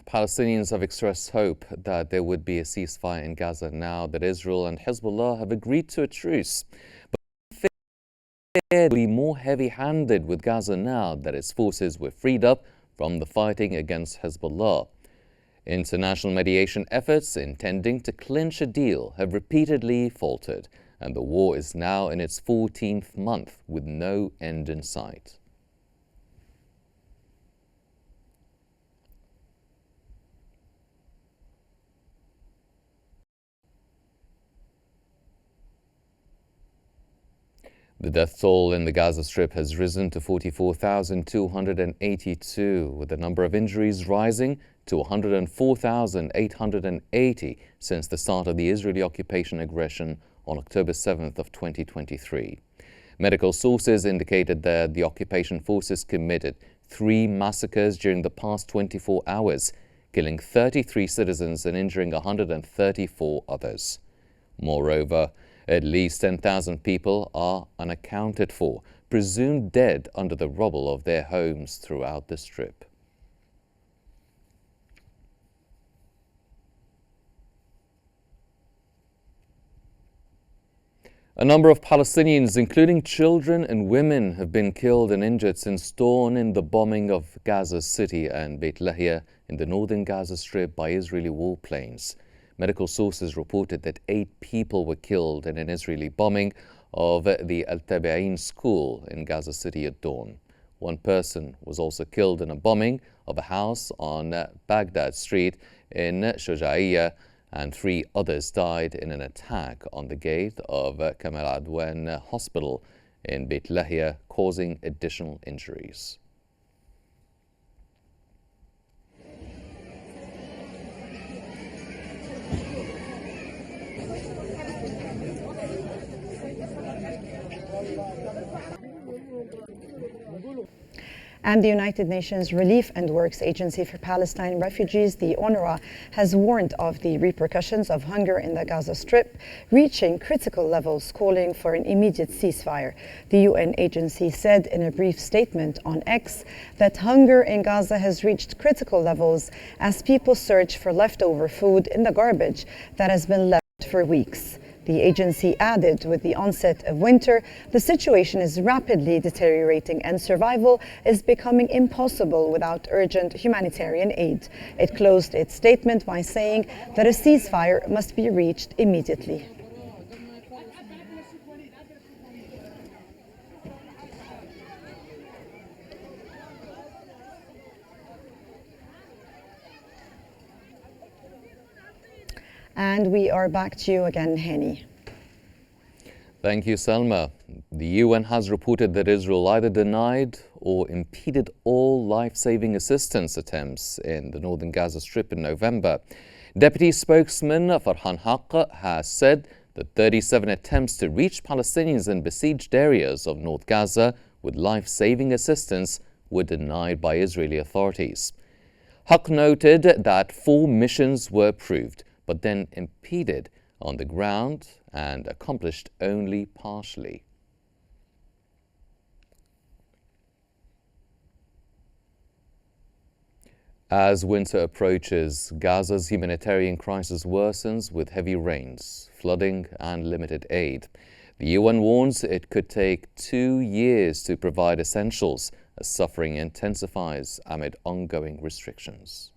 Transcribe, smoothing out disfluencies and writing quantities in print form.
Palestinians have expressed hope that there would be a ceasefire in Gaza now that Israel and Hezbollah have agreed to a truce. But they're more heavy-handed with Gaza now that its forces were freed up from the fighting against Hezbollah. International mediation efforts intending to clinch a deal have repeatedly faltered, and the war is now in its 14th month with no end in sight. The death toll in the Gaza Strip has risen to 44,282, with the number of injuries rising to 104,880 since the start of the Israeli occupation aggression on October 7th of 2023. Medical sources indicated that the occupation forces committed 3 massacres during the past 24 hours, killing 33 citizens and injuring 134 others. Moreover, at least 10,000 people are unaccounted for, presumed dead under the rubble of their homes throughout the Strip. A number of Palestinians, including children and women, have been killed and injured since dawn in the bombing of Gaza City and Beit Lahia in the northern Gaza Strip by Israeli warplanes. Medical sources reported that 8 people were killed in an Israeli bombing of the Al-Tabi'in school in Gaza City at dawn. 1 person was also killed in a bombing of a house on Baghdad Street in Shuja'iyya, and 3 others died in an attack on the gate of Kamal Adwan Hospital in Beit Lahia, causing additional injuries. And the United Nations Relief and Works Agency for Palestine Refugees, the UNRWA, has warned of the repercussions of hunger in the Gaza Strip, reaching critical levels, calling for an immediate ceasefire. The UN agency said in a brief statement on X that hunger in Gaza has reached critical levels as people search for leftover food in the garbage that has been left for weeks. The agency added, with the onset of winter, the situation is rapidly deteriorating and survival is becoming impossible without urgent humanitarian aid. It closed its statement by saying that a ceasefire must be reached immediately. And we are back to you again, Hani. Thank you, Selma. The UN has reported that Israel either denied or impeded all life-saving assistance attempts in the northern Gaza Strip in November. Deputy spokesman Farhan Haq has said that 37 attempts to reach Palestinians in besieged areas of North Gaza with life-saving assistance were denied by Israeli authorities. Haq noted that 4 missions were approved, but then impeded on the ground and accomplished only partially. As winter approaches, Gaza's humanitarian crisis worsens with heavy rains, flooding and limited aid. The UN warns it could take 2 years to provide essentials as suffering intensifies amid ongoing restrictions.